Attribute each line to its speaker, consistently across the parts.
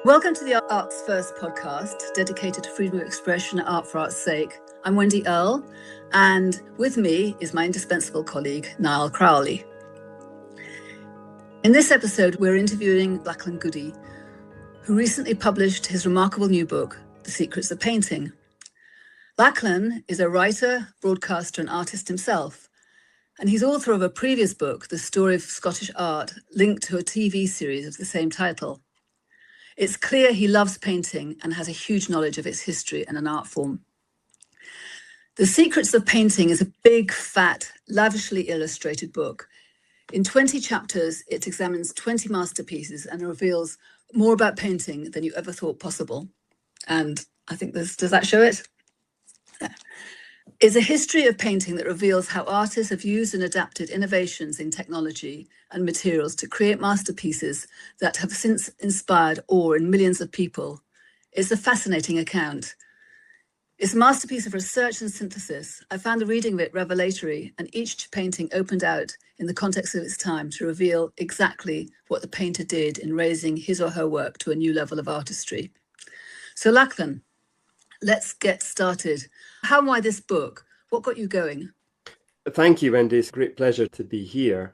Speaker 1: Welcome to the Arts First podcast, dedicated to freedom of expression and art for art's sake. I'm Wendy Earle, and with me is my indispensable colleague, Niall Crowley. In this episode, we're interviewing Lachlan Goudie, who recently published his remarkable new book, The Secrets of Painting. Lachlan is a writer, broadcaster, and artist himself, and he's author of a previous book, The Story of Scottish Art, linked to a TV series of the same title. It's clear he loves painting and has a huge knowledge of its history and an art form. The Secrets of Painting is a big, fat, lavishly illustrated book. In 20 chapters, it examines 20 masterpieces and reveals more about painting than you ever thought possible. And I think does that show it? Yeah. It's a history of painting that reveals how artists have used and adapted innovations in technology and materials to create masterpieces that have since inspired awe in millions of people. It's a fascinating account. It's a masterpiece of research and synthesis. I found the reading of it revelatory, and each painting opened out in the context of its time to reveal exactly what the painter did in raising his or her work to a new level of artistry. So Lachlan, let's get started. How and why this book? What got you going?
Speaker 2: Thank you, Wendy. It's a great pleasure to be here.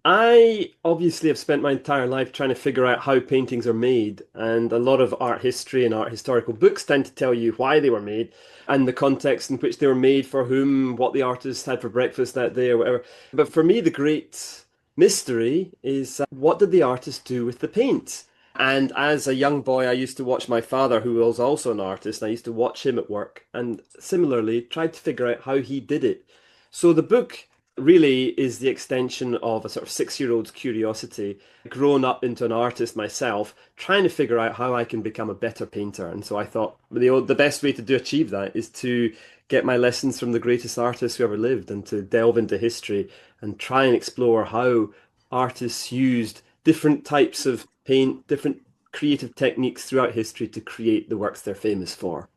Speaker 2: I obviously have spent my entire life trying to figure out how paintings are made, and a lot of art history and art historical books tend to tell you why they were made and the context in which they were made, for whom, what the artist had for breakfast that day or whatever. But for me, the great mystery is what did the artist do with the paint? And as a young boy, I used to watch my father, who was also an artist. I used to watch him at work and similarly tried to figure out how he did it. So the book really is the extension of a sort of 6-year-old's curiosity, grown up into an artist myself, trying to figure out how I can become a better painter. And so I thought the best way to achieve that is to get my lessons from the greatest artists who ever lived and to delve into history and try and explore how artists used different types of paint, different creative techniques throughout history to create the works they're famous for.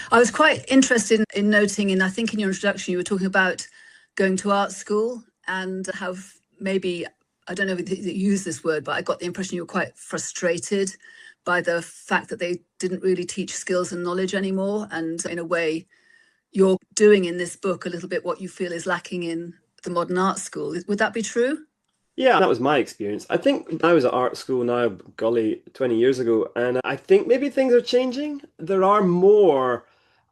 Speaker 1: I was quite interested in noting, and I think in your introduction, you were talking about going to art school and how maybe, I don't know if you use this word, but I got the impression you were quite frustrated by the fact that they didn't really teach skills and knowledge anymore. And in a way, you're doing in this book a little bit what you feel is lacking in the modern art school. Would that be true?
Speaker 2: Yeah, that was my experience. I think I was at art school now, golly, 20 years ago, and I think maybe things are changing. There are more,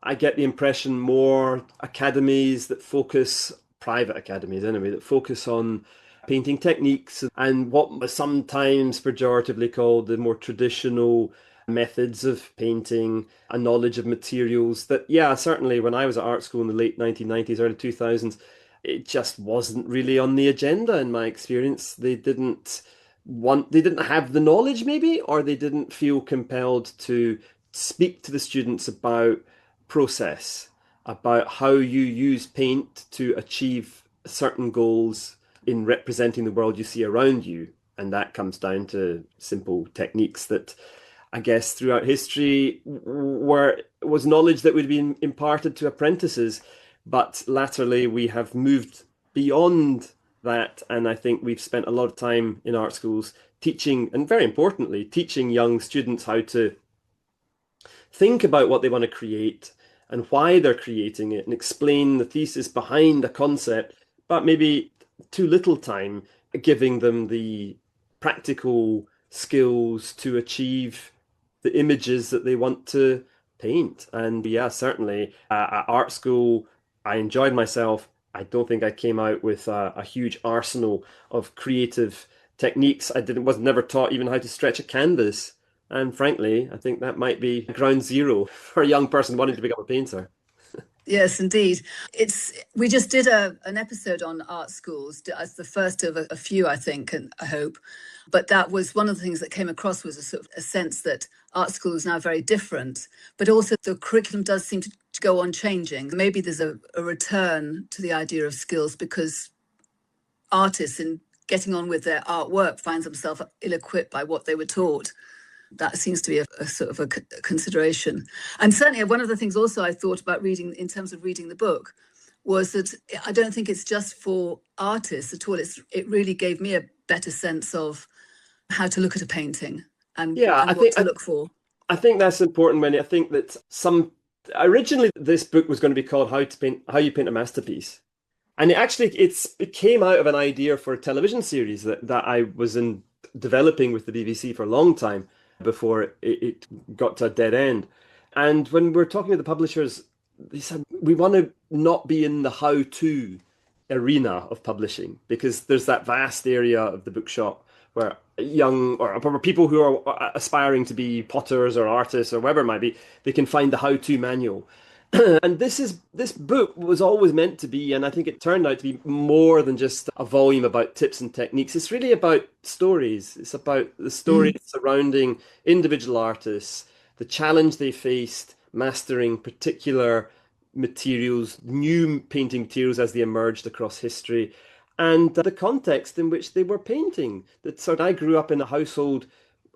Speaker 2: I get the impression, more academies that focus, private academies anyway, that focus on painting techniques and what was sometimes pejoratively called the more traditional methods of painting, a knowledge of materials that, yeah, certainly when I was at art school in the late 1990s, early 2000s, it just wasn't really on the agenda in my experience. They didn't have the knowledge maybe, or they didn't feel compelled to speak to the students about process, about how you use paint to achieve certain goals in representing the world you see around you. And that comes down to simple techniques that I guess throughout history was knowledge that would be imparted to apprentices. But latterly, we have moved beyond that, and I think we've spent a lot of time in art schools teaching, and very importantly, teaching young students how to think about what they want to create and why they're creating it, and explain the thesis behind a concept, but maybe too little time giving them the practical skills to achieve the images that they want to paint. And yeah, certainly at art school, I enjoyed myself. I don't think I came out with a huge arsenal of creative techniques. Was never taught even how to stretch a canvas. And frankly, I think that might be ground zero for a young person wanting to become a painter.
Speaker 1: Yes, indeed. We just did an episode on art schools as the first of a few, I think, and I hope. But that was one of the things that came across was a sort of a sense that art school is now very different, but also the curriculum does seem to go on changing. Maybe there's a return to the idea of skills because artists in getting on with their artwork find themselves ill-equipped by what they were taught. That seems to be a sort of a consideration. And certainly one of the things also I thought about reading in terms of reading the book was that I don't think it's just for artists at all. It really gave me a better sense of how to look at a painting
Speaker 2: Yeah,
Speaker 1: and what to look for.
Speaker 2: I think that's important when I think that some originally this book was going to be called How You Paint a Masterpiece. And it came out of an idea for a television series that I was in developing with the BBC for a long time before it got to a dead end. And when we're talking to the publishers, they said we want to not be in the how-to arena of publishing because there's that vast area of the bookshop where young or people who are aspiring to be potters or artists or whatever it might be, they can find the how-to manual. And this book was always meant to be, and I think it turned out to be more than just a volume about tips and techniques. It's really about stories. It's about the stories surrounding individual artists, the challenge they faced mastering particular materials, new painting materials as they emerged across history, and the context in which they were painting. That sort of, I grew up in a household,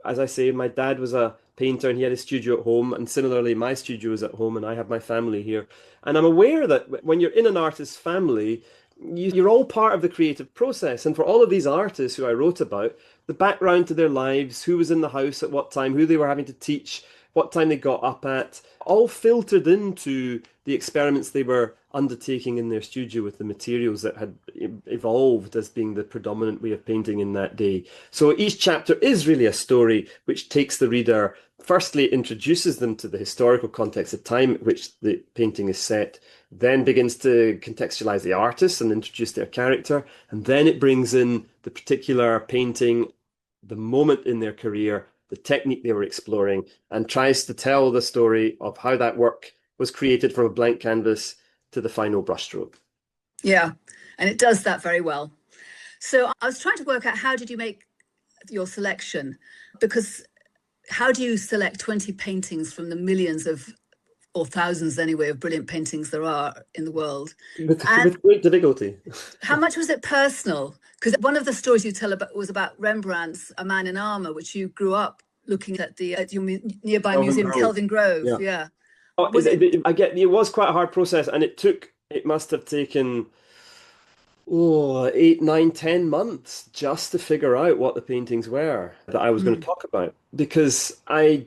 Speaker 2: as I say, my dad was a painter and he had a studio at home, and similarly, my studio is at home, and I have my family here. And I'm aware that when you're in an artist's family, you're all part of the creative process. And for all of these artists who I wrote about, the background to their lives, who was in the house at what time, who they were having to teach, what time they got up at, all filtered into the experiments they were undertaking in their studio with the materials that had evolved as being the predominant way of painting in that day. So each chapter is really a story which takes the reader, firstly, introduces them to the historical context of time at which the painting is set, then begins to contextualize the artist and introduce their character, and then it brings in the particular painting, the moment in their career, the technique they were exploring, and tries to tell the story of how that work was created from a blank canvas to the final brushstroke.
Speaker 1: Yeah, and it does that very well. So I was trying to work out, how did you make your selection? Because how do you select 20 paintings from the millions of, or thousands anyway, of brilliant paintings there are in the world?
Speaker 2: With great difficulty.
Speaker 1: How much was it personal? Because one of the stories you tell about was about Rembrandt's A Man in Armour, which you grew up looking at your nearby museum, Kelvin Grove. Yeah.
Speaker 2: Oh, it was quite a hard process, and it must have taken 8, 9, 10 months just to figure out what the paintings were that I was going to talk about, because I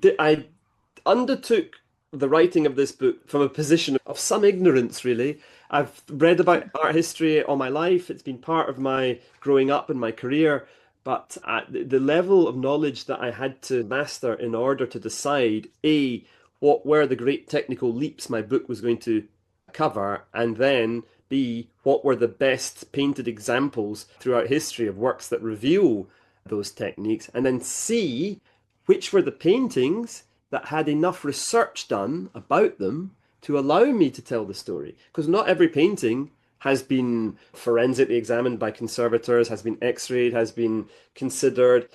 Speaker 2: undertook the writing of this book from a position of some ignorance, really. I've read about art history all my life. It's been part of my growing up and my career. But the level of knowledge that I had to master in order to decide, A, what were the great technical leaps my book was going to cover, and then B, what were the best painted examples throughout history of works that reveal those techniques, and then C, which were the paintings that had enough research done about them to allow me to tell the story. Because not every painting has been forensically examined by conservators, has been x-rayed, has been considered.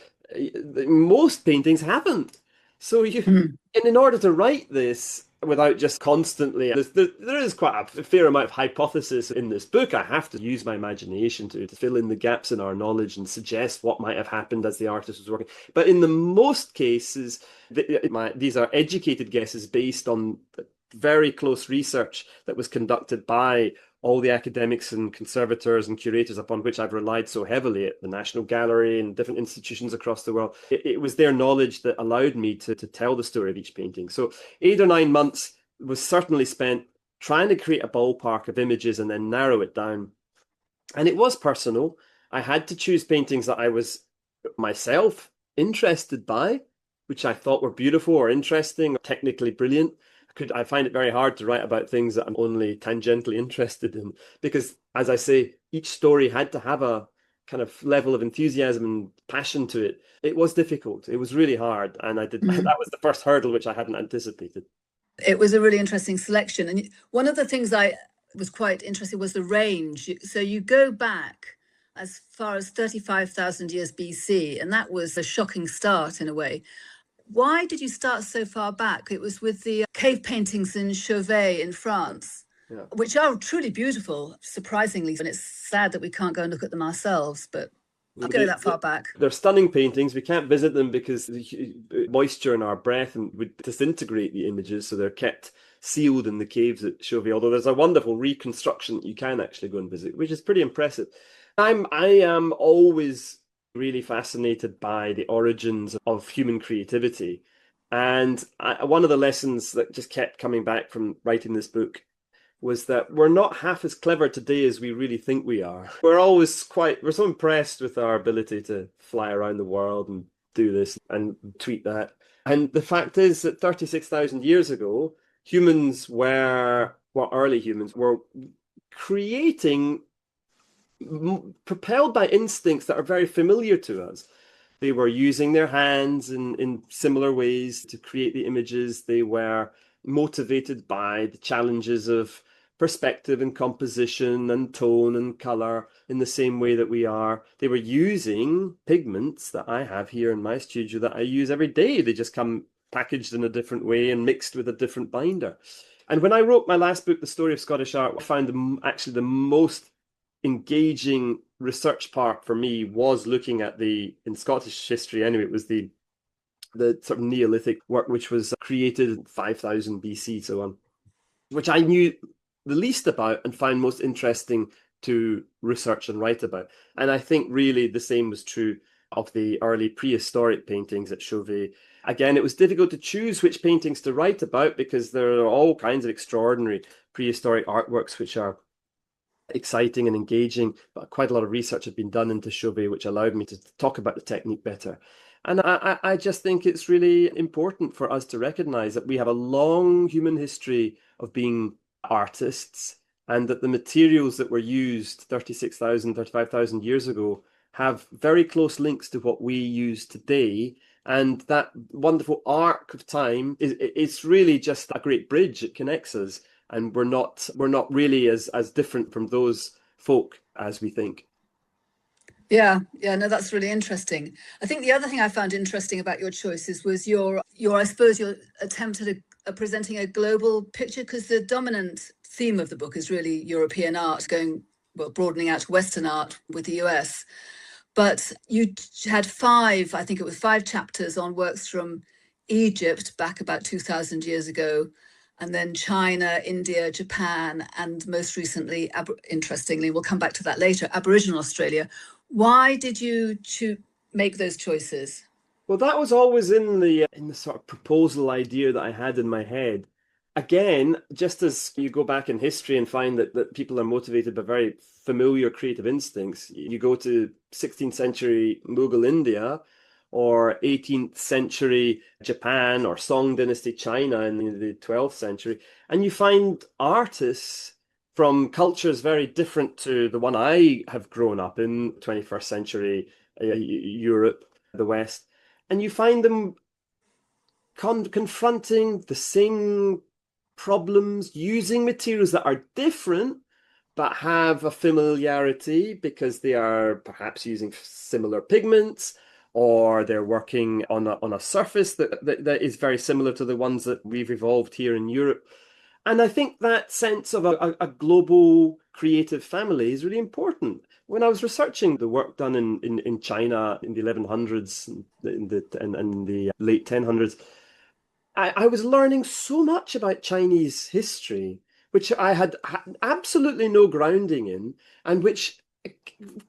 Speaker 2: Most paintings haven't. So and in order to write this without just constantly, there is quite a fair amount of hypothesis in this book. I have to use my imagination to fill in the gaps in our knowledge and suggest what might have happened as the artist was working. But in the most cases, these are educated guesses based on very close research that was conducted by all the academics and conservators and curators upon which I've relied so heavily at the National Gallery and different institutions across the world. It was their knowledge that allowed me to tell the story of each painting. So 8 or 9 months was certainly spent trying to create a ballpark of images and then narrow it down. And it was personal. I had to choose paintings that I was myself interested by, which I thought were beautiful or interesting or technically brilliant. I find it very hard to write about things that I'm only tangentially interested in, because, as I say, each story had to have a kind of level of enthusiasm and passion to it. It was difficult. It was really hard. And that was the first hurdle, which I hadn't anticipated.
Speaker 1: It was a really interesting selection. And one of the things I was quite interested was the range. So you go back as far as 35,000 years BC, and that was a shocking start in a way. Why did you start so far back? It was with the cave paintings in Chauvet in France, which are truly beautiful, surprisingly. And it's sad that we can't go and look at them ourselves, but I'll go that far back.
Speaker 2: They're stunning paintings. We can't visit them because the moisture in our breath would disintegrate the images, so they're kept sealed in the caves at Chauvet, although there's a wonderful reconstruction that you can actually go and visit, which is pretty impressive. I am always really fascinated by the origins of human creativity. And one of the lessons that just kept coming back from writing this book was that we're not half as clever today as we really think we are. We're so impressed with our ability to fly around the world and do this and tweet that. And the fact is that 36,000 years ago, early humans were creating, propelled by instincts that are very familiar to us. They were using their hands in similar ways to create the images. They were motivated by the challenges of perspective and composition and tone and color in the same way that we are. They were using pigments that I have here in my studio that I use every day. They just come packaged in a different way and mixed with a different binder. And when I wrote my last book, The Story of Scottish Art, I found actually the most engaging research part for me was looking at in Scottish history anyway, it was the sort of Neolithic work, which was created in 5000 BC, so on, which I knew the least about and found most interesting to research and write about. And I think really the same was true of the early prehistoric paintings at Chauvet. Again, it was difficult to choose which paintings to write about because there are all kinds of extraordinary prehistoric artworks which are exciting and engaging, but quite a lot of research had been done into Chauvet, which allowed me to talk about the technique better. And I just think it's really important for us to recognize that we have a long human history of being artists, and that the materials that were used 36,000, 35,000 years ago have very close links to what we use today. And that wonderful arc of time it's really just a great bridge. It connects us. And we're not really as different from those folk as we think.
Speaker 1: Yeah, no, that's really interesting. I think the other thing I found interesting about your choices was your I suppose your attempt at presenting a global picture, because the dominant theme of the book is really European art, broadening out to Western art with the US. But you had I think it was five chapters on works from Egypt back about 2000 years ago, and then China, India, Japan, and most recently, interestingly, we'll come back to that later, Aboriginal Australia. Why did you make those choices?
Speaker 2: Well, that was always in the sort of proposal idea that I had in my head. Again, just as you go back in history and find that people are motivated by very familiar creative instincts, you go to 16th century Mughal India or 18th century Japan or Song Dynasty China in the 12th century, and you find artists from cultures very different to the one I have grown up in, 21st century Europe, the West, and you find them confronting the same problems, using materials that are different but have a familiarity because they are perhaps using similar pigments, or they're working on a surface that is very similar to the ones that we've evolved here in Europe. And I think that sense of a global creative family is really important. When I was researching the work done in China in the 1100s and the late 1000s, I was learning so much about Chinese history, which I had absolutely no grounding in, and which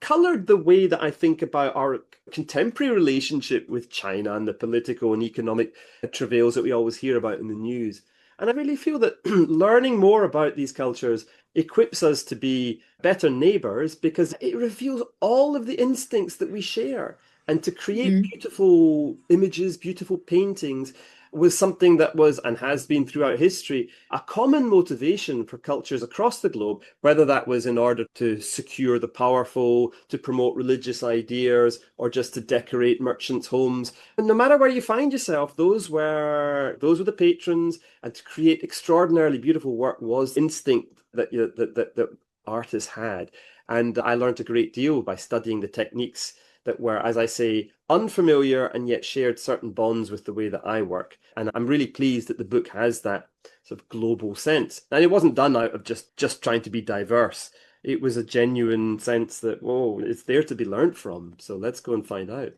Speaker 2: colored the way that I think about our contemporary relationship with China and the political and economic travails that we always hear about in the news. And I really feel that learning more about these cultures equips us to be better neighbors because it reveals all of the instincts that we share. And to create beautiful images, beautiful paintings, was something that was and has been throughout history a common motivation for cultures across the globe, whether that was in order to secure the powerful, to promote religious ideas, or just to decorate merchants' homes. And no matter where you find yourself, those were the patrons, and to create extraordinarily beautiful work was instinct that artists had. And I learned a great deal by studying the techniques that were, as I say, unfamiliar and yet shared certain bonds with the way that I work. And I'm really pleased that the book has that sort of global sense. And it wasn't done out of just trying to be diverse. It was a genuine sense that, whoa, it's there to be learned from. So let's go and find out.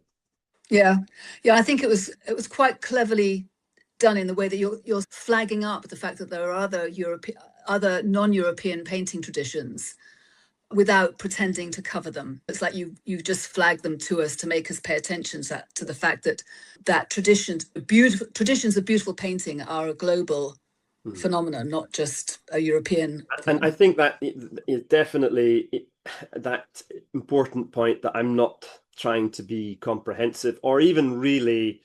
Speaker 1: Yeah, I think it was quite cleverly done in the way that you're flagging up the fact that there are other non-European painting traditions. without pretending to cover them. It's like you just flag them to us to make us pay attention to the fact that traditions of beautiful painting are a global phenomenon, not just a European thing.
Speaker 2: And I think that is definitely that important point, that I'm not trying to be comprehensive or even really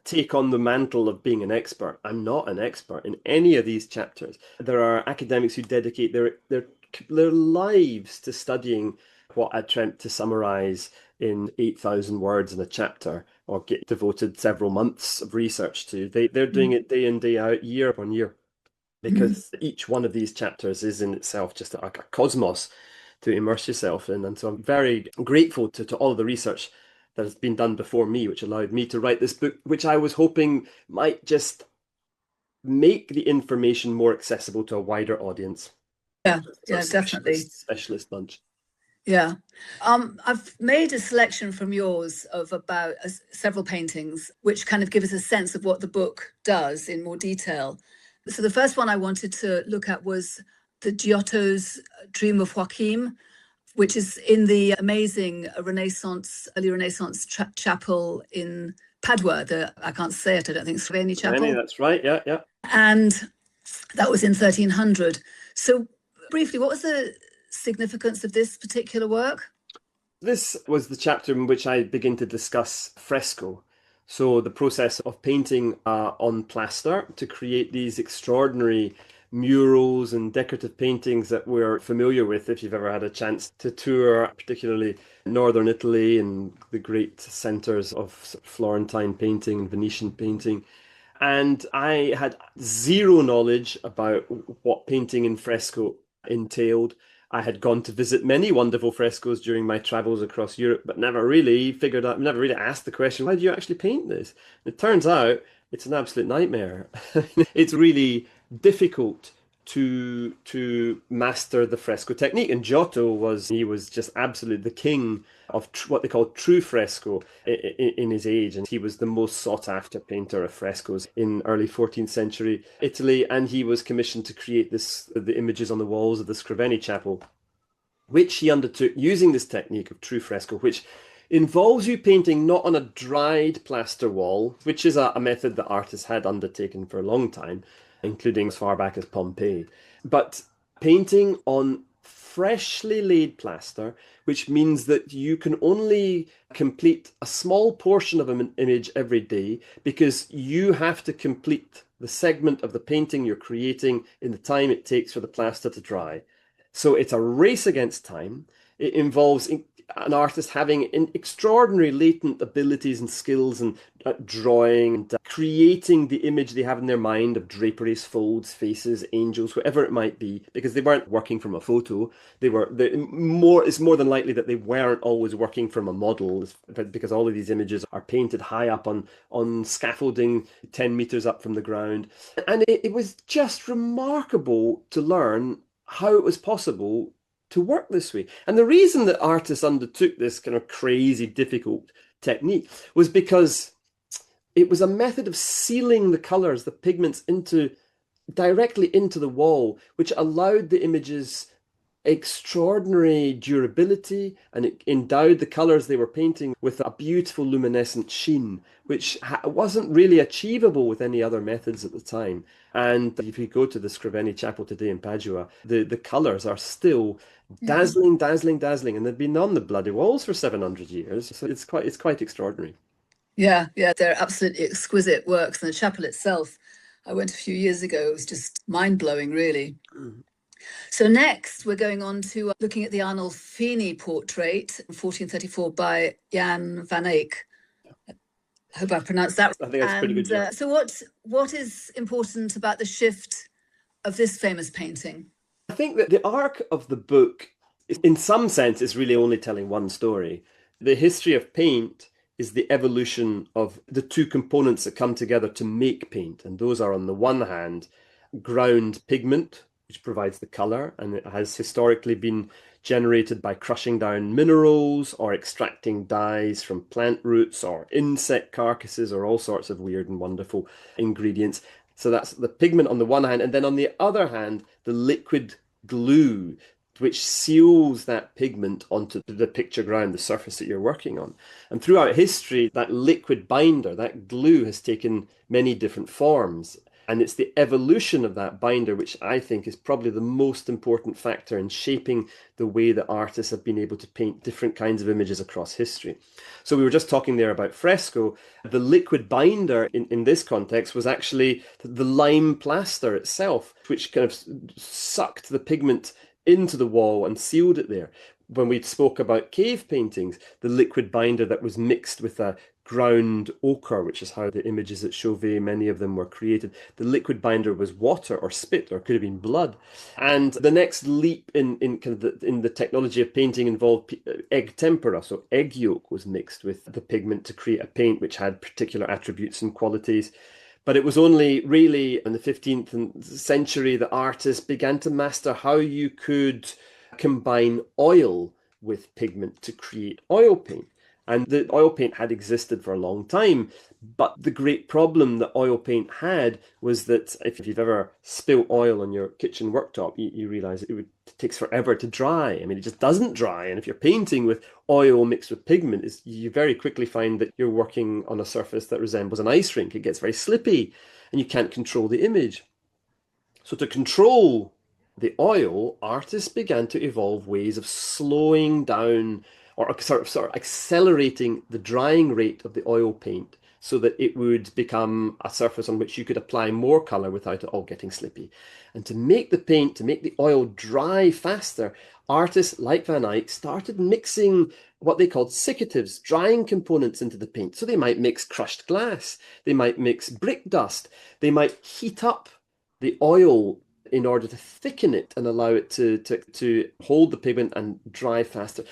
Speaker 2: take on the mantle of being an expert. I'm not an expert in any of these chapters. There are academics who dedicate their lives to studying what I attempt to summarize in 8,000 words in a chapter, or get devoted several months of research to. They're doing it day in, day out, year upon year, because each one of these chapters is in itself just a cosmos to immerse yourself in. And so I'm very grateful to all of the research that has been done before me, which allowed me to write this book, which I was hoping might just make the information more accessible to a wider audience.
Speaker 1: Yeah, yeah, definitely.
Speaker 2: Specialist bunch.
Speaker 1: Yeah. I've made a selection from yours of about several paintings, which kind of give us a sense of what the book does in more detail. So the first one I wanted to look at was the Giotto's Dream of Joachim, which is in the amazing early Renaissance chapel in Padua. I can't say it, I don't think, Scrovegni Chapel.
Speaker 2: That's right, yeah, yeah.
Speaker 1: And that was in 1300. So briefly, what was the significance of this particular work?
Speaker 2: This was the chapter in which I begin to discuss fresco. So the process of painting on plaster to create these extraordinary murals and decorative paintings that we're familiar with if you've ever had a chance to tour, particularly northern Italy and the great centers of Florentine painting and Venetian painting. And I had zero knowledge about what painting in fresco entailed. I had gone to visit many wonderful frescoes during my travels across Europe, but never really asked the question, why do you actually paint this? And it turns out it's an absolute nightmare. It's really difficult to master the fresco technique. And Giotto was just absolutely the king of what they call true fresco in his age. And he was the most sought after painter of frescoes in early 14th century Italy. And he was commissioned to create the images on the walls of the Scrovegni Chapel, which he undertook using this technique of true fresco, which involves you painting not on a dried plaster wall, which is a method that artists had undertaken for a long time, including as far back as Pompeii, but painting on freshly laid plaster, which means that you can only complete a small portion of an image every day, because you have to complete the segment of the painting you're creating in the time it takes for the plaster to dry. So it's a race against time. It involves an artist having extraordinary latent abilities and skills and drawing and creating the image they have in their mind of draperies, folds, faces, angels, whatever it might be, because they weren't working from a photo. It's more than likely that they weren't always working from a model, because all of these images are painted high up on scaffolding 10 meters up from the ground. And it was just remarkable to learn how it was possible to work this way. And the reason that artists undertook this kind of crazy, difficult technique was because it was a method of sealing the colors, the pigments, directly into the wall, which allowed the images extraordinary durability, and it endowed the colors they were painting with a beautiful luminescent sheen, which wasn't really achievable with any other methods at the time. And if you go to the Scrovegni Chapel today in Padua, the colors are still dazzling, dazzling, dazzling, and they've been on the bloody walls for 700 years. So it's quite extraordinary.
Speaker 1: Yeah, they're absolutely exquisite works. And the chapel itself, I went a few years ago, it was just mind-blowing, really. So next, we're going on to looking at the Arnolfini portrait, 1434 by Jan van Eyck. I hope I pronounced that.
Speaker 2: I think that's pretty good. Yeah.
Speaker 1: So what is important about the shift of this famous painting?
Speaker 2: I think that the arc of the book, in some sense, is really only telling one story. The history of paint is the evolution of the two components that come together to make paint. And those are, on the one hand, ground pigment, which provides the color, and it has historically been generated by crushing down minerals or extracting dyes from plant roots or insect carcasses or all sorts of weird and wonderful ingredients. So that's the pigment on the one hand, and then on the other hand, the liquid glue which seals that pigment onto the picture ground, the surface that you're working on. And throughout history, that liquid binder, that glue, has taken many different forms. And it's the evolution of that binder, which I think is probably the most important factor in shaping the way that artists have been able to paint different kinds of images across history. So we were just talking there about fresco. The liquid binder in this context was actually the lime plaster itself, which kind of sucked the pigment into the wall and sealed it there. When we spoke about cave paintings, the liquid binder that was mixed with a ground ochre, which is how the images at Chauvet, many of them were created. The liquid binder was water or spit, or could have been blood. And the next leap in the technology of painting involved egg tempera. So egg yolk was mixed with the pigment to create a paint which had particular attributes and qualities. But it was only really in the 15th century that artists began to master how you could combine oil with pigment to create oil paint. And the oil paint had existed for a long time, but the great problem that oil paint had was that if you've ever spilled oil on your kitchen worktop, you realize it takes forever to dry. I mean, it just doesn't dry. And if you're painting with oil mixed with pigment, you very quickly find that you're working on a surface that resembles an ice rink. It gets very slippy and you can't control the image. So to control the oil, artists began to evolve ways of slowing down or sort of accelerating the drying rate of the oil paint so that it would become a surface on which you could apply more color without it all getting slippy. And to make the paint, to make the oil dry faster, artists like Van Eyck started mixing what they called secatives, drying components into the paint. So they might mix crushed glass, they might mix brick dust, they might heat up the oil in order to thicken it and allow it to hold the pigment and dry faster.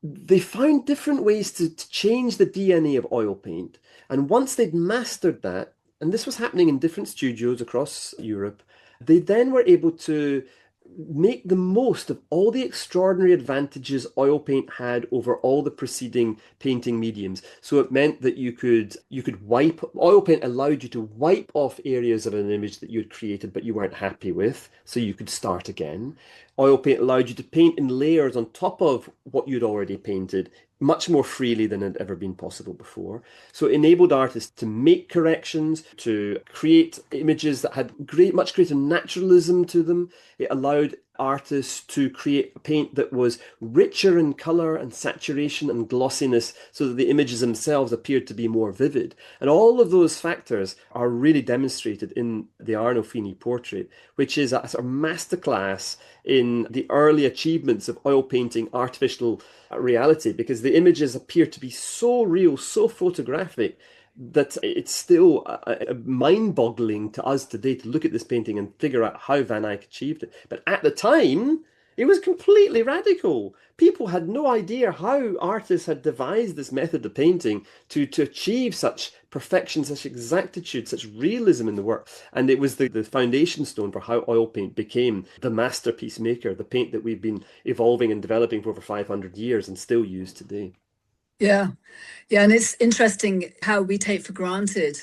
Speaker 2: They found different ways to change the DNA of oil paint. And once they'd mastered that, and this was happening in different studios across Europe, they then were able to make the most of all the extraordinary advantages oil paint had over all the preceding painting mediums. So it meant that you could wipe, oil paint allowed you to wipe off areas of an image that you had created but you weren't happy with, so you could start again. Oil paint allowed you to paint in layers on top of what you'd already painted much more freely than had ever been possible before. So it enabled artists to make corrections, to create images that had much greater naturalism to them. It allowed artists to create a paint that was richer in color and saturation and glossiness so that the images themselves appeared to be more vivid. And all of those factors are really demonstrated in the Arnolfini portrait, which is a sort of masterclass in the early achievements of oil painting artificial reality, because the images appear to be so real, so photographic, that it's still mind-boggling to us today to look at this painting and figure out how Van Eyck achieved it. But at the time, it was completely radical. People had no idea how artists had devised this method of painting to achieve such perfection, such exactitude, such realism in the work. And it was the foundation stone for how oil paint became the masterpiece maker, the paint that we've been evolving and developing for over 500 years and still use today.
Speaker 1: Yeah, and it's interesting how we take for granted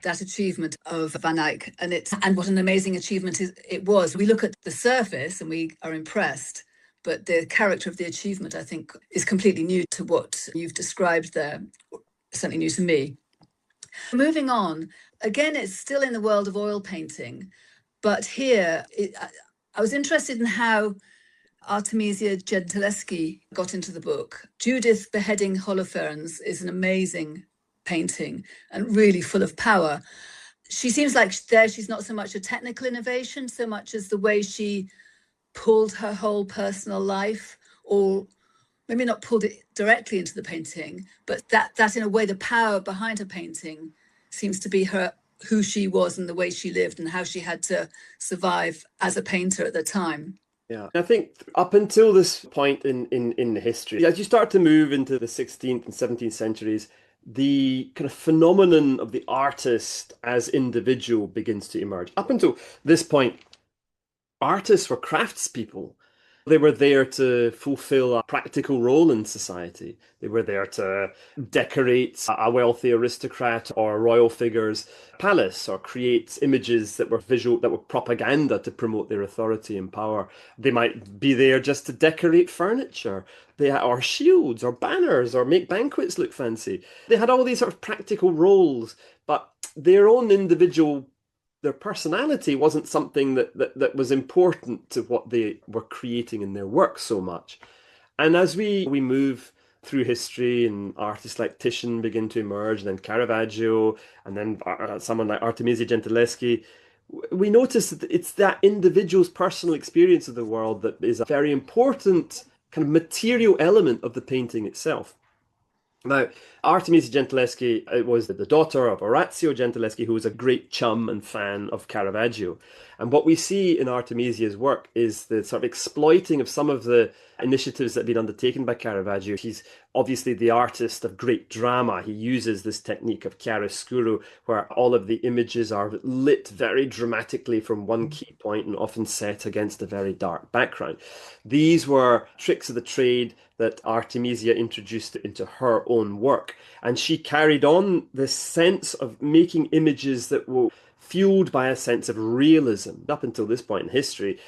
Speaker 1: that achievement of Van Eyck, and what an amazing achievement it was. We look at the surface and we are impressed, but the character of the achievement, I think, is completely new to what you've described there, certainly new to me. Moving on, again, it's still in the world of oil painting, but here I was interested in how Artemisia Gentileschi got into the book. Judith beheading Holofernes is an amazing painting and really full of power. She seems like she's not so much a technical innovation, so much as the way she pulled her whole personal life, or maybe not pulled it directly into the painting, but that in a way, the power behind her painting seems to be who she was and the way she lived and how she had to survive as a painter at the time.
Speaker 2: Yeah, I think up until this point in the history, as you start to move into the 16th and 17th centuries, the kind of phenomenon of the artist as individual begins to emerge. Up until this point, artists were craftspeople. They were there to fulfill a practical role in society. They were there to decorate a wealthy aristocrat or a royal figure's palace, or create images that were visual, that were propaganda to promote their authority and power. They might be there just to decorate furniture, or shields or banners, or make banquets look fancy. They had all these sort of practical roles, but their own individual, their personality wasn't something that was important to what they were creating in their work so much. And as we move through history, and artists like Titian begin to emerge, and then Caravaggio, and then someone like Artemisia Gentileschi, we notice that it's that individual's personal experience of the world that is a very important kind of material element of the painting itself. Now, Artemisia Gentileschi was the daughter of Orazio Gentileschi, who was a great chum and fan of Caravaggio. And what we see in Artemisia's work is the sort of exploiting of some of the initiatives that have been undertaken by Caravaggio. He's obviously the artist of great drama. He uses this technique of chiaroscuro, where all of the images are lit very dramatically from one key point and often set against a very dark background. These were tricks of the trade that Artemisia introduced into her own work. And she carried on this sense of making images that were fueled by a sense of realism. Up until this point in history,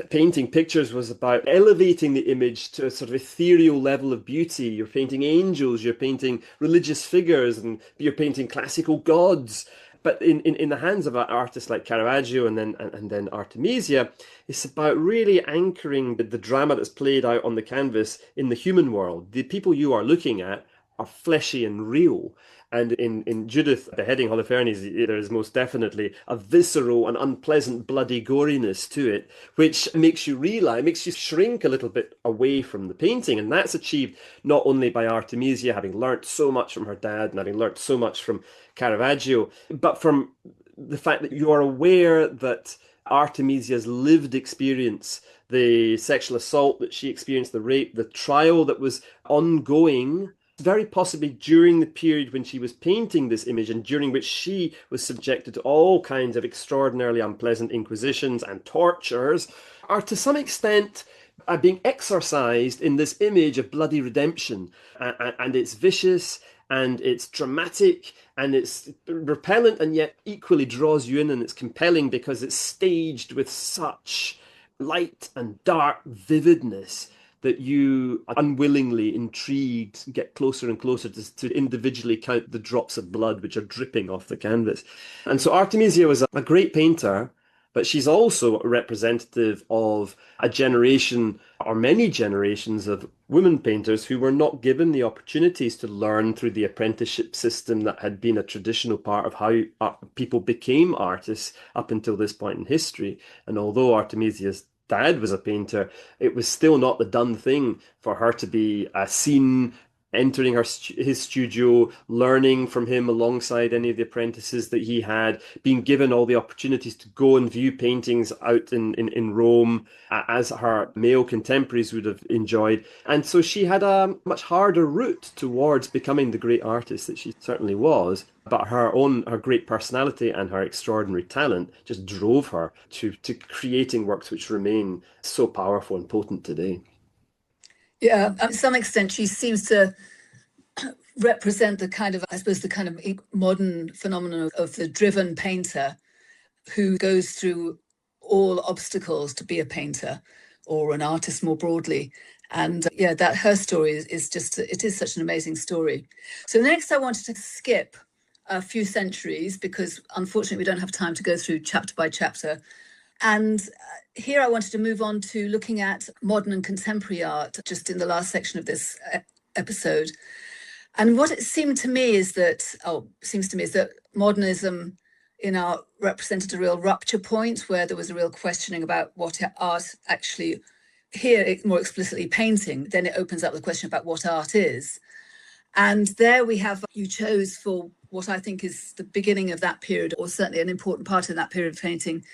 Speaker 2: painting pictures was about elevating the image to a sort of ethereal level of beauty. You're painting angels, you're painting religious figures, and you're painting classical gods. But in the hands of artists like Caravaggio and then Artemisia, it's about really anchoring the drama that's played out on the canvas in the human world. The people you are looking at are fleshy and real. And in Judith beheading Holofernes, there is most definitely a visceral and unpleasant bloody goriness to it, which makes you realize, makes you shrink a little bit away from the painting. And that's achieved not only by Artemisia, having learnt so much from her dad and having learnt so much from Caravaggio, but from the fact that you are aware that Artemisia's lived experience, the sexual assault that she experienced, the rape, the trial that was ongoing, very possibly during the period when she was painting this image, and during which she was subjected to all kinds of extraordinarily unpleasant inquisitions and tortures, are to some extent being exorcised in this image of bloody redemption. And it's vicious, and it's dramatic, and it's repellent, and yet equally draws you in, and it's compelling because it's staged with such light and dark vividness that you, unwillingly intrigued, get closer and closer to individually count the drops of blood which are dripping off the canvas. And so Artemisia was a great painter, but she's also a representative of a generation, or many generations, of women painters who were not given the opportunities to learn through the apprenticeship system that had been a traditional part of how people became artists up until this point in history. And although Artemisia's dad was a painter, it was still not the done thing for her to be seen entering his studio, learning from him alongside any of the apprentices that he had, being given all the opportunities to go and view paintings out in Rome, as her male contemporaries would have enjoyed. And so she had a much harder route towards becoming the great artist that she certainly was. But her great personality and her extraordinary talent just drove her to creating works which remain so powerful and potent today.
Speaker 1: Yeah, to some extent, she seems to represent the kind of, I suppose, the kind of modern phenomenon of the driven painter who goes through all obstacles to be a painter or an artist more broadly. And yeah, that her story is just, it is such an amazing story. So next I wanted to skip a few centuries because unfortunately we don't have time to go through chapter by chapter. And here I wanted to move on to looking at modern and contemporary art just in the last section of this episode. And what it seemed to me is that, modernism in art represented a real rupture point where there was a real questioning about what art actually, here it's more explicitly painting, then it opens up the question about what art is. And there we have, you chose for what I think is the beginning of that period, or certainly an important part in that period of painting,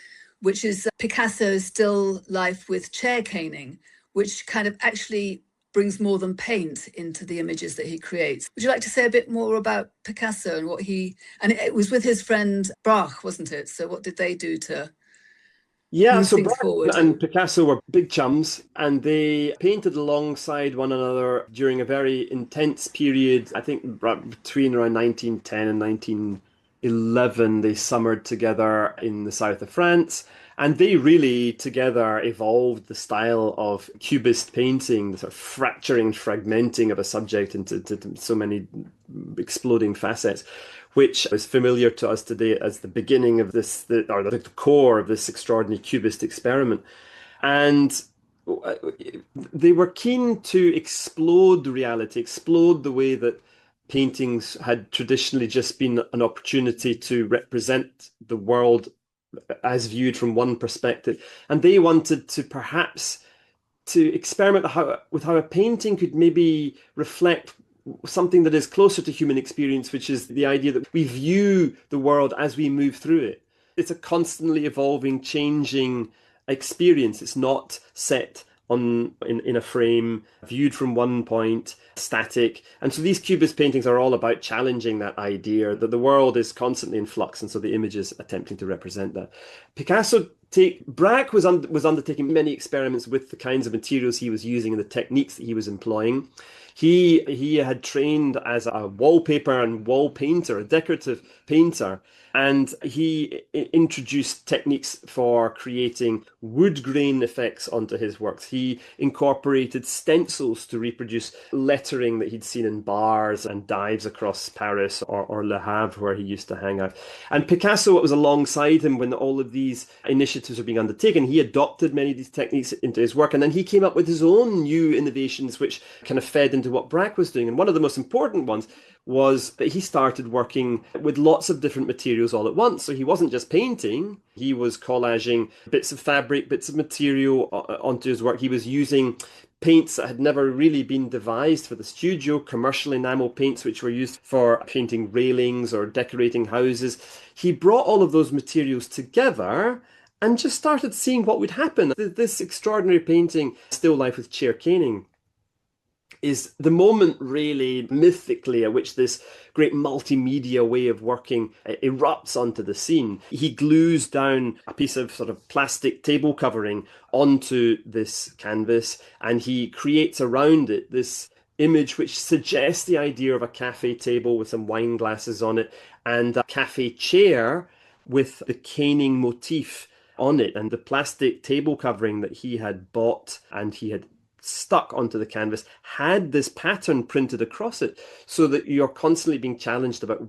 Speaker 1: which is Picasso's still life with chair caning, which kind of actually brings more than paint into the images that he creates. Would you like to say a bit more about Picasso and and it was with his friend Braque, wasn't it? So what did they do to
Speaker 2: Yeah,
Speaker 1: move
Speaker 2: so
Speaker 1: things
Speaker 2: Braque
Speaker 1: forward?
Speaker 2: and Picasso were big chums, and they painted alongside one another during a very intense period. I think between around 1910 and 1911, they summered together in the south of France, and they really together evolved the style of Cubist painting, the sort of fracturing, fragmenting of a subject into so many exploding facets, which is familiar to us today as the beginning of this, or the core of this extraordinary Cubist experiment. And they were keen to explode reality, explode the way that paintings had traditionally just been an opportunity to represent the world as viewed from one perspective. And they wanted to perhaps to experiment with how a painting could maybe reflect something that is closer to human experience, which is the idea that we view the world as we move through it. It's a constantly evolving, changing experience. It's not set in a frame, viewed from one point, static. And so these Cubist paintings are all about challenging that idea that the world is constantly in flux, and so the image is attempting to represent that. Braque was undertaking many experiments with the kinds of materials he was using and the techniques that he was employing. He had trained as a wallpaper and wall painter, a decorative painter, and he introduced techniques for creating wood grain effects onto his works. He incorporated stencils to reproduce lettering that he'd seen in bars and dives across Paris or Le Havre, where he used to hang out. And Picasso was alongside him when all of these initiatives were being undertaken. He adopted many of these techniques into his work, and then he came up with his own new innovations, which kind of fed into what Braque was doing. And one of the most important ones was that he started working with lots of different materials all at once. So he wasn't just painting, he was collaging bits of fabric, bits of material onto his work. He was using paints that had never really been devised for the studio, commercial enamel paints, which were used for painting railings or decorating houses. He brought all of those materials together and just started seeing what would happen. This extraordinary painting, Still Life with Chair Caning, is the moment really mythically at which this great multimedia way of working erupts onto the scene. He glues down a piece of sort of plastic table covering onto this canvas, and he creates around it this image which suggests the idea of a cafe table with some wine glasses on it and a cafe chair with the caning motif on it. And the plastic table covering that he had bought and he had stuck onto the canvas had this pattern printed across it, so that you're constantly being challenged about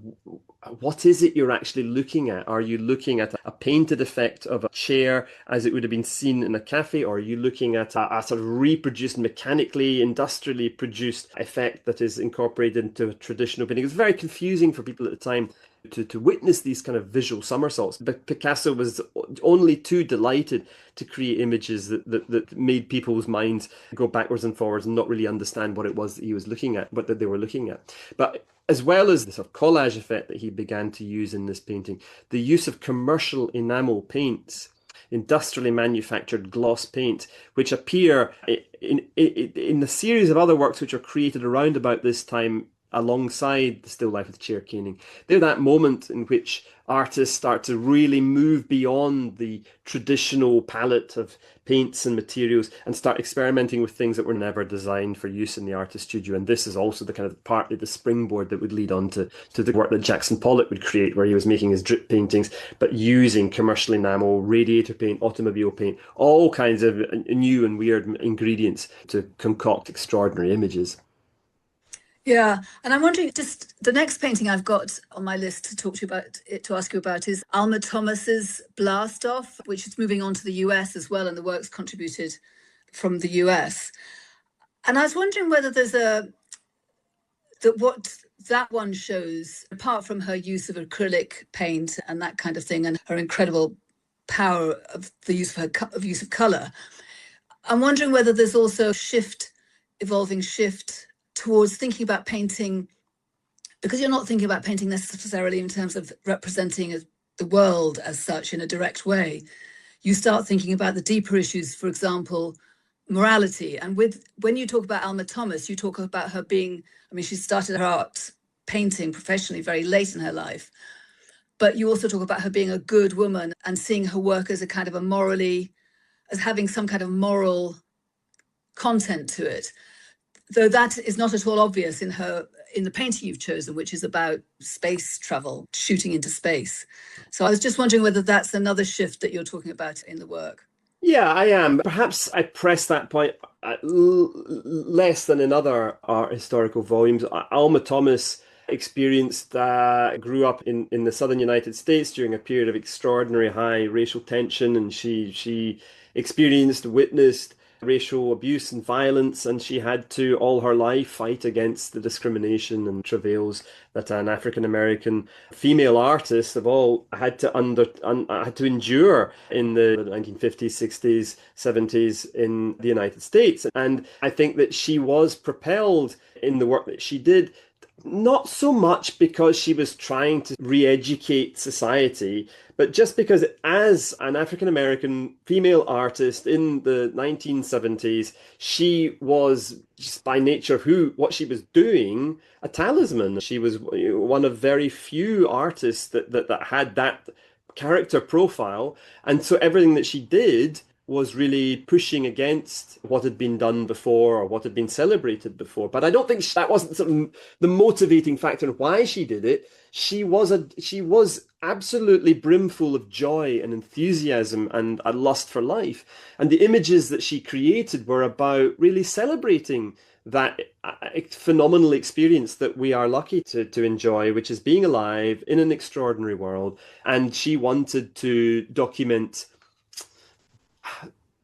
Speaker 2: what is it you're actually looking at. Are you looking at a painted effect of a chair as it would have been seen in a cafe, or are you looking at a sort of reproduced, mechanically, industrially produced effect that is incorporated into a traditional painting? It was very confusing for people at the time to witness these kind of visual somersaults. But Picasso was only too delighted to create images that made people's minds go backwards and forwards and not really understand what it was that he was looking at, what that they were looking at. But as well as the sort of collage effect that he began to use in this painting, the use of commercial enamel paints, industrially manufactured gloss paint, which appear in the series of other works which are created around about this time alongside the Still Life with Chair Caning. They're that moment in which artists start to really move beyond the traditional palette of paints and materials and start experimenting with things that were never designed for use in the artist studio. And this is also the kind of partly the springboard that would lead on to the work that Jackson Pollock would create, where he was making his drip paintings, but using commercial enamel, radiator paint, automobile paint, all kinds of new and weird ingredients to concoct extraordinary images.
Speaker 1: Yeah, and I'm wondering, just the next painting I've got on my list to talk to you about, to ask you about, is Alma Thomas's Blast Off, which is moving on to the US as well, and the works contributed from the US. And I was wondering whether what that one shows, apart from her use of acrylic paint and that kind of thing, and her incredible power of the use of color, I'm wondering whether there's also evolving shift towards thinking about painting, because you're not thinking about painting necessarily in terms of representing the world as such in a direct way. You start thinking about the deeper issues, for example, morality. And when you talk about Alma Thomas, you talk about her being, I mean, she started her art painting professionally very late in her life. but you also talk about her being a good woman and seeing her work as a kind of a morally, as having some kind of moral content to it. Though that is not at all obvious in the painting you've chosen, which is about space travel, shooting into space. So I was just wondering whether that's another shift that you're talking about in the work.
Speaker 2: Yeah, I am. Perhaps I press that point less than in other art historical volumes. Alma Thomas grew up in the southern United States during a period of extraordinary high racial tension, and she experienced, witnessed racial abuse and violence, and she had to all her life fight against the discrimination and travails that an African American female artist of all had to endure in the 1950s, 60s, 70s in the United States. And I think that she was propelled in the work that she did not so much because she was trying to re-educate society, but just because as an African American female artist in the 1970s, she was just by nature what she was doing, a talisman. She was one of very few artists that had that character profile. And so everything that she did was really pushing against what had been done before or what had been celebrated before. But I don't think that wasn't sort of the motivating factor in why she did it. She was absolutely brimful of joy and enthusiasm and a lust for life. And the images that she created were about really celebrating that phenomenal experience that we are lucky to enjoy, which is being alive in an extraordinary world. And she wanted to document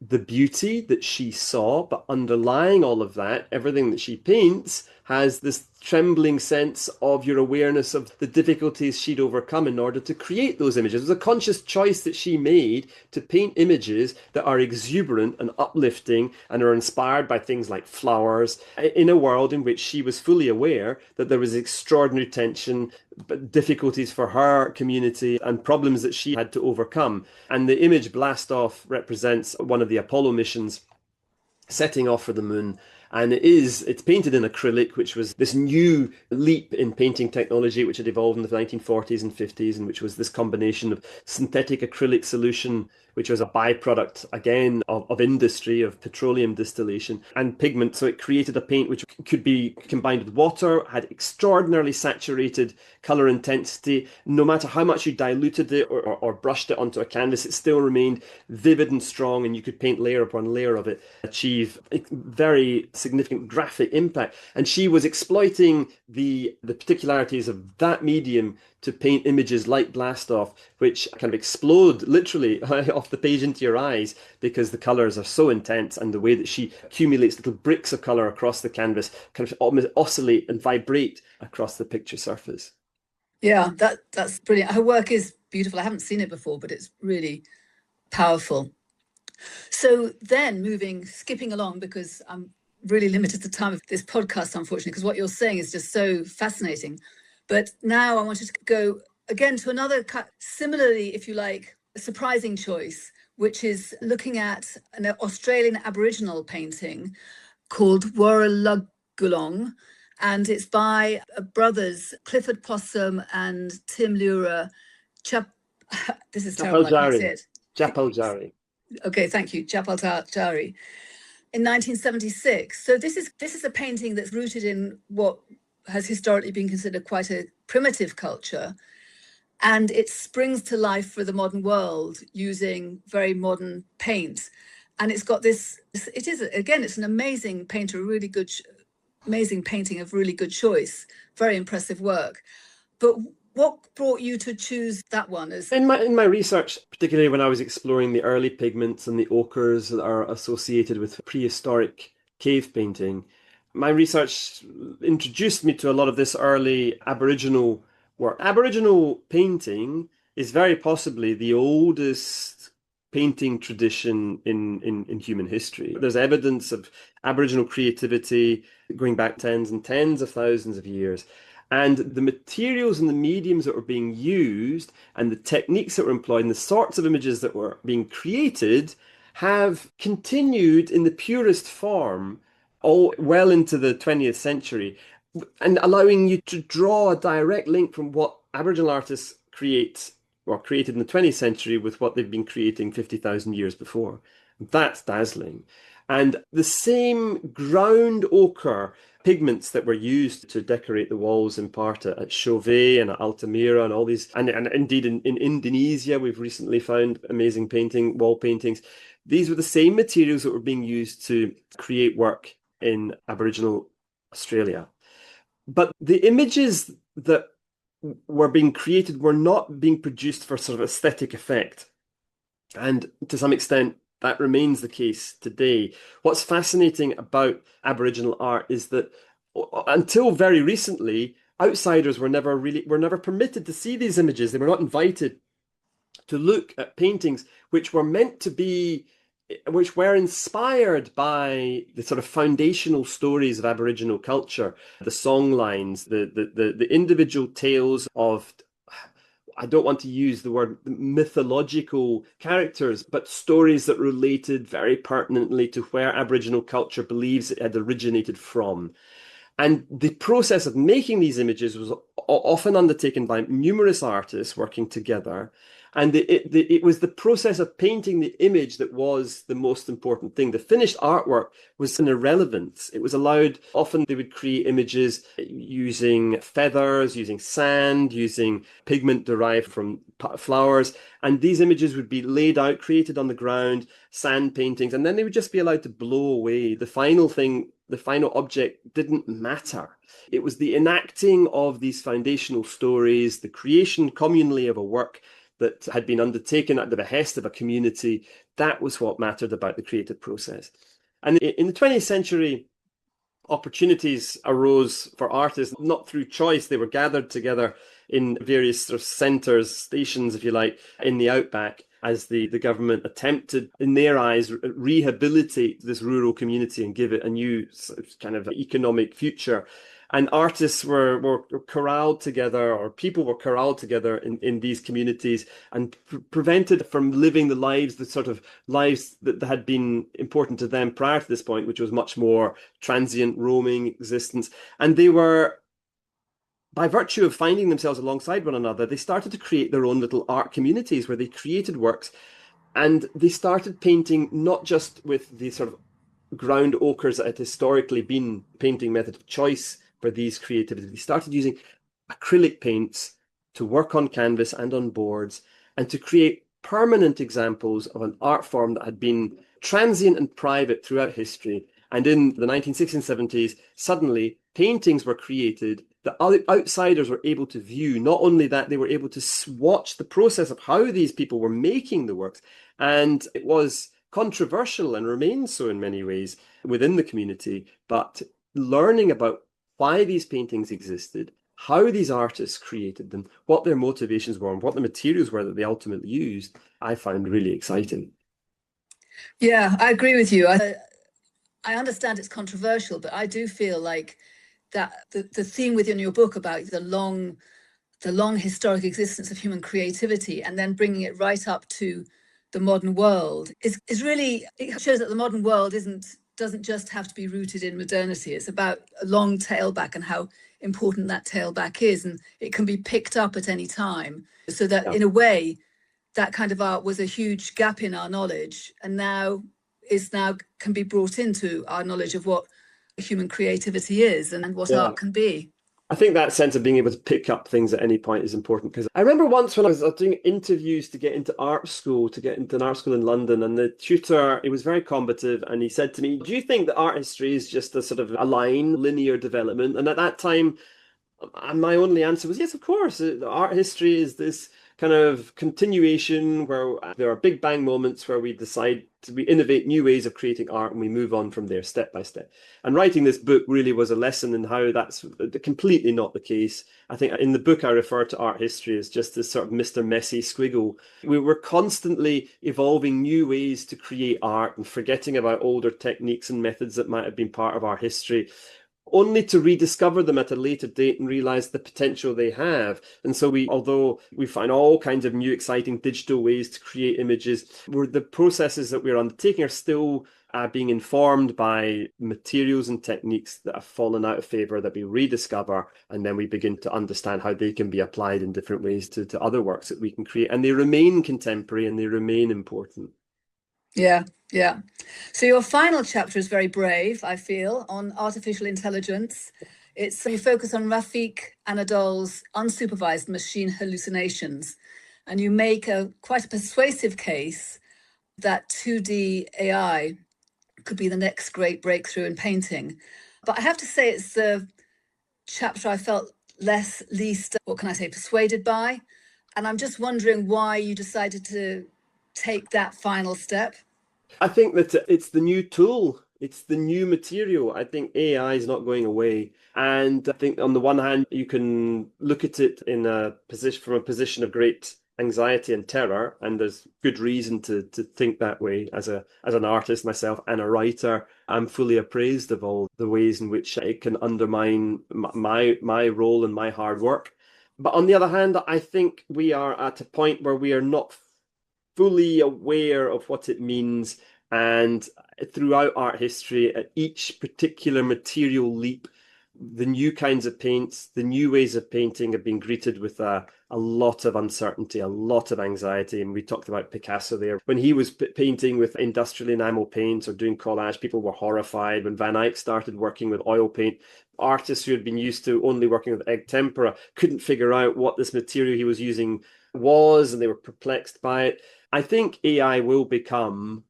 Speaker 2: the beauty that she saw, but underlying all of that, everything that she paints has this trembling sense of your awareness of the difficulties she'd overcome in order to create those images. It was a conscious choice that she made to paint images that are exuberant and uplifting and are inspired by things like flowers in a world in which she was fully aware that there was extraordinary tension, difficulties for her community and problems that she had to overcome. And the image Blast Off represents one of the Apollo missions setting off for the moon. And it's painted in acrylic, which was this new leap in painting technology, which had evolved in the 1940s and 50s, and which was this combination of synthetic acrylic solution, which was a byproduct, again, of industry, of petroleum distillation, and pigment. So it created a paint which could be combined with water, had extraordinarily saturated color intensity. No matter how much you diluted it or brushed it onto a canvas, it still remained vivid and strong, and you could paint layer upon layer of it, achieve very significant graphic impact. And she was exploiting the particularities of that medium to paint images like Blast Off, which kind of explode literally off the page into your eyes because the colors are so intense, and the way that she accumulates little bricks of color across the canvas kind of almost oscillate and vibrate across the picture surface.
Speaker 1: Yeah, that's brilliant. Her work is beautiful. I haven't seen it before, but it's really powerful. So then skipping along, because I'm really limited to time of this podcast, unfortunately, because what you're saying is just so fascinating. But now I wanted to go again to another, similarly, if you like, a surprising choice, which is looking at an Australian Aboriginal painting called Warralugulong, and it's by brothers Clifford Possum and Tim Lura. This is terrible. I can't say it.
Speaker 2: Japaljari.
Speaker 1: Okay, thank you, Japaljari. In 1976. So this is a painting that's rooted in what has historically been considered quite a primitive culture, and it springs to life for the modern world using very modern paint. And it's got this, it is, again, it's an amazing painter, amazing painting of really good choice, very impressive work. But what brought you to choose that one?
Speaker 2: In my research, particularly when I was exploring the early pigments and the ochres that are associated with prehistoric cave painting, my research introduced me to a lot of this early Aboriginal work. Aboriginal painting is very possibly the oldest painting tradition in human history. There's evidence of Aboriginal creativity going back tens and tens of thousands of years. And the materials and the mediums that were being used and the techniques that were employed and the sorts of images that were being created have continued in the purest form all well into the 20th century, and allowing you to draw a direct link from what Aboriginal artists create or created in the 20th century with what they've been creating 50,000 years before. That's dazzling. And the same ground ochre pigments that were used to decorate the walls in part at Chauvet and at Altamira and all these, and indeed in Indonesia, we've recently found amazing wall paintings. These were the same materials that were being used to create work in Aboriginal Australia. But the images that were being created were not being produced for sort of aesthetic effect. And to some extent, that remains the case today. What's fascinating about Aboriginal art is that until very recently, outsiders were never permitted to see these images. They were not invited to look at paintings which were inspired by the sort of foundational stories of Aboriginal culture, the song lines, the individual tales of, I don't want to use the word mythological characters, but stories that related very pertinently to where Aboriginal culture believes it had originated from. And the process of making these images was often undertaken by numerous artists working together. And it was the process of painting the image that was the most important thing. The finished artwork was an irrelevance. It was allowed, often they would create images using feathers, using sand, using pigment derived from flowers. And these images would be laid out, created on the ground, sand paintings, and then they would just be allowed to blow away. The final thing, the final object didn't matter. It was the enacting of these foundational stories, the creation communally of a work that had been undertaken at the behest of a community. That was what mattered about the creative process. And in the 20th century, opportunities arose for artists, not through choice. They were gathered together in various sort of centres, stations, if you like, in the outback, as the government attempted, in their eyes, rehabilitate this rural community and give it a new kind of economic future. And artists were corralled together, or people were corralled together in these communities and prevented from living the sort of lives that had been important to them prior to this point, which was much more transient, roaming existence. And they were, by virtue of finding themselves alongside one another, they started to create their own little art communities where they created works, and they started painting not just with the sort of ground ochres that had historically been painting method of choice for these creativities. They started using acrylic paints to work on canvas and on boards and to create permanent examples of an art form that had been transient and private throughout history. And in the 1960s and 70s, suddenly paintings were created that outsiders were able to view. Not only that, they were able to watch the process of how these people were making the works. And it was controversial and remains so in many ways within the community, but learning about why these paintings existed, how these artists created them, what their motivations were, and what the materials were that they ultimately used, I found really exciting.
Speaker 1: Yeah, I agree with you. I understand it's controversial, but I do feel like that the theme within your book about the long historic existence of human creativity and then bringing it right up to the modern world is really, it shows that the modern world doesn't just have to be rooted in modernity. It's about a long tailback and how important that tailback is, and it can be picked up at any time. So that in a way, that kind of art was a huge gap in our knowledge, and now can be brought into our knowledge of what human creativity is and what art can be.
Speaker 2: I think that sense of being able to pick up things at any point is important, because I remember once when I was doing interviews to get into an art school in London, and the tutor, he was very combative, and he said to me, "Do you think that art history is just a sort of a linear development?" And at that time, my only answer was, yes, of course. Art history is this kind of continuation where there are big bang moments where we innovate new ways of creating art, and we move on from there step by step. And writing this book really was a lesson in how that's completely not the case. I think in the book I refer to art history as just this sort of Mr. Messy squiggle. We were constantly evolving new ways to create art and forgetting about older techniques and methods that might have been part of our history, only to rediscover them at a later date and realize the potential they have. And so although we find all kinds of new exciting digital ways to create images, the processes that we're undertaking are still being informed by materials and techniques that have fallen out of favor that we rediscover, and then we begin to understand how they can be applied in different ways to other works that we can create. And they remain contemporary and they remain important.
Speaker 1: Yeah, yeah. So your final chapter is very brave, I feel, on artificial intelligence. You focus on Rafiq Anadol's unsupervised machine hallucinations, and you make quite a persuasive case that 2D AI could be the next great breakthrough in painting. But I have to say it's the chapter I felt least, what can I say, persuaded by. And I'm just wondering why you decided to take that final step.
Speaker 2: I think that it's the new tool. It's the new material. I think AI is not going away. And I think on the one hand, you can look at it from a position of great anxiety and terror, and there's good reason to think that way. As an artist myself and a writer, I'm fully appraised of all the ways in which it can undermine my role and my hard work. But on the other hand, I think we are at a point where we are not fully aware of what it means. And throughout art history, at each particular material leap, the new kinds of paints, the new ways of painting have been greeted with a lot of uncertainty, a lot of anxiety. And we talked about Picasso there. When he was painting with industrial enamel paints or doing collage, people were horrified. When Van Eyck started working with oil paint, artists who had been used to only working with egg tempera couldn't figure out what this material he was using was, and they were perplexed by it. I think AI will become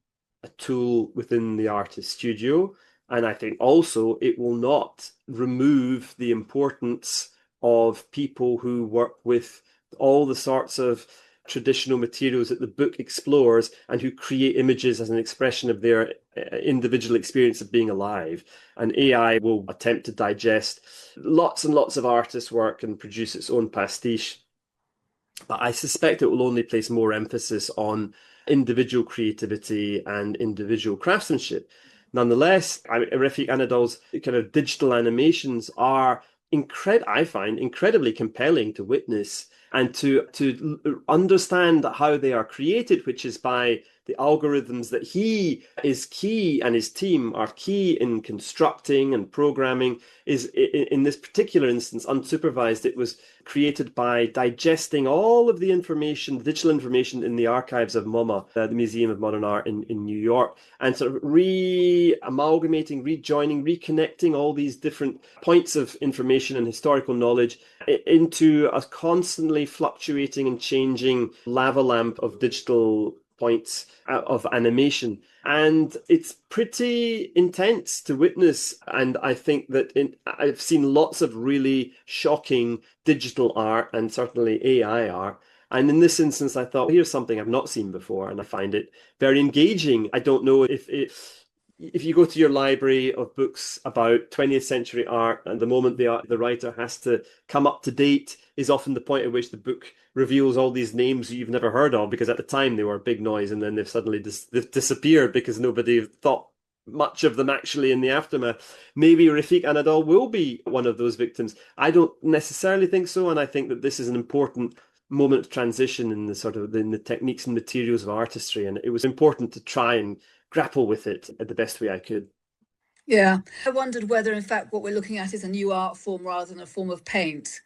Speaker 2: a tool within the artist studio. And I think also it will not remove the importance of people who work with all the sorts of traditional materials that the book explores and who create images as an expression of their individual experience of being alive. And AI will attempt to digest lots and lots of artists' work and produce its own pastiche. But I suspect it will only place more emphasis on individual creativity and individual craftsmanship. Nonetheless, Rafiq Anadol's kind of digital animations are I find incredibly compelling to witness and to understand how they are created, which is by the algorithms that he is key and his team are key in constructing and programming. Is in this particular instance unsupervised. It was created by digesting all of the information, digital information in the archives of MoMA, the Museum of Modern Art in New York, and sort of re-amalgamating, rejoining, reconnecting all these different points of information and historical knowledge into a constantly fluctuating and changing lava lamp of digital points of animation. And it's pretty intense to witness. And I think that I've seen lots of really shocking digital art and certainly AI art. And in this instance, I thought, here's something I've not seen before, and I find it very engaging. I don't know if you go to your library of books about 20th century art, and the moment the writer has to come up to date is often the point at which the book reveals all these names you've never heard of, because at the time they were a big noise, and then they've suddenly they've disappeared because nobody thought much of them actually in the aftermath. Maybe Rafiq Anadol will be one of those victims. I don't necessarily think so, and I think that this is an important moment of transition in the techniques and materials of artistry, and it was important to try and grapple with it the best way I could.
Speaker 1: Yeah, I wondered whether in fact what we're looking at is a new art form rather than a form of paint.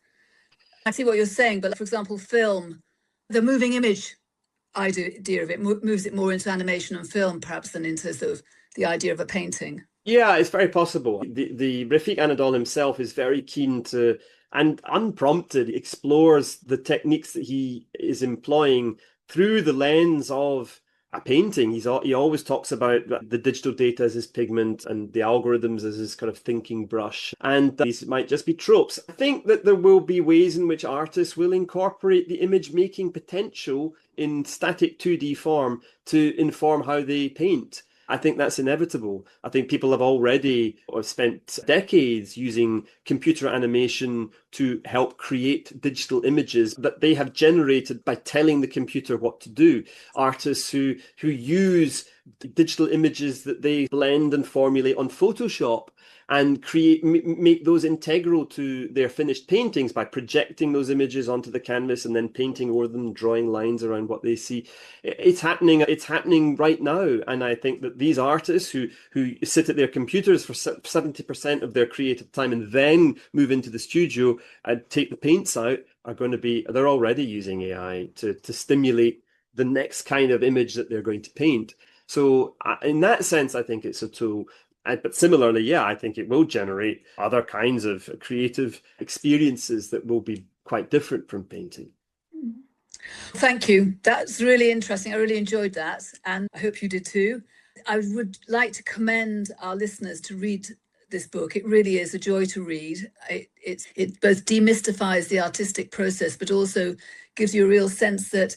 Speaker 1: I see what you're saying, but for example, film, the moving image idea of it moves it more into animation and film perhaps than into sort of the idea of a painting.
Speaker 2: Yeah, it's very possible. The Rafiq Anadol himself is very keen to, and unprompted, explores the techniques that he is employing through the lens of a painting. He always talks about the digital data as his pigment and the algorithms as his kind of thinking brush. And these might just be tropes. I think that there will be ways in which artists will incorporate the image making potential in static 2D form to inform how they paint. I think that's inevitable. I think people have already spent decades using computer animation to help create digital images that they have generated by telling the computer what to do. Artists who use digital images that they blend and formulate on Photoshop. and make those integral to their finished paintings by projecting those images onto the canvas and then painting over them, drawing lines around what they see. It's happening right now. And I think that these artists who sit at their computers for 70% of their creative time and then move into the studio and take the paints out they're already using AI to stimulate the next kind of image that they're going to paint. So in that sense, I think it's a tool. But similarly, yeah, I think it will generate other kinds of creative experiences that will be quite different from painting.
Speaker 1: Thank you. That's really interesting. I really enjoyed that, and I hope you did too. I would like to commend our listeners to read this book. It really is a joy to read. It both demystifies the artistic process, but also gives you a real sense that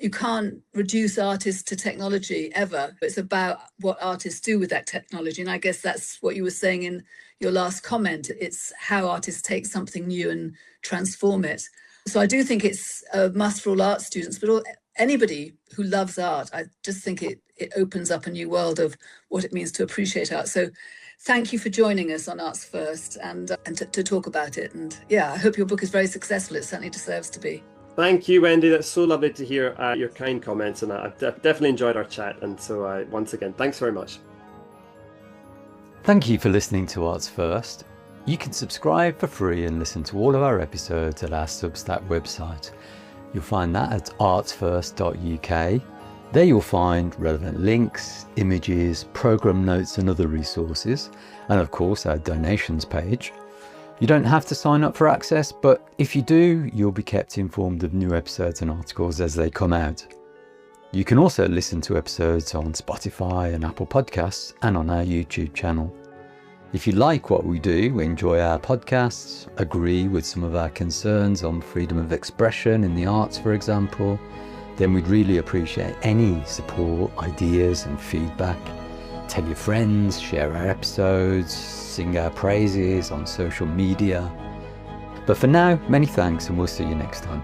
Speaker 1: you can't reduce artists to technology ever. It's about what artists do with that technology. And I guess that's what you were saying in your last comment. It's how artists take something new and transform it. So I do think it's a must for all art students, but anybody who loves art. I just think it opens up a new world of what it means to appreciate art. So thank you for joining us on Arts First and to talk about it. And yeah, I hope your book is very successful. It certainly deserves to be.
Speaker 2: Thank you, Wendy. That's so lovely to hear your kind comments, and I've definitely enjoyed our chat. And so once again, thanks very much.
Speaker 3: Thank you for listening to Arts First. You can subscribe for free and listen to all of our episodes at our Substack website. You'll find that at artsfirst.uk. There you'll find relevant links, images, programme notes and other resources, and of course our donations page. You don't have to sign up for access, but if you do, you'll be kept informed of new episodes and articles as they come out. You can also listen to episodes on Spotify and Apple Podcasts and on our YouTube channel. If you like what we do, enjoy our podcasts, agree with some of our concerns on freedom of expression in the arts, for example, then we'd really appreciate any support, ideas and feedback. Tell your friends, share our episodes, sing our praises on social media. But for now, many thanks and we'll see you next time.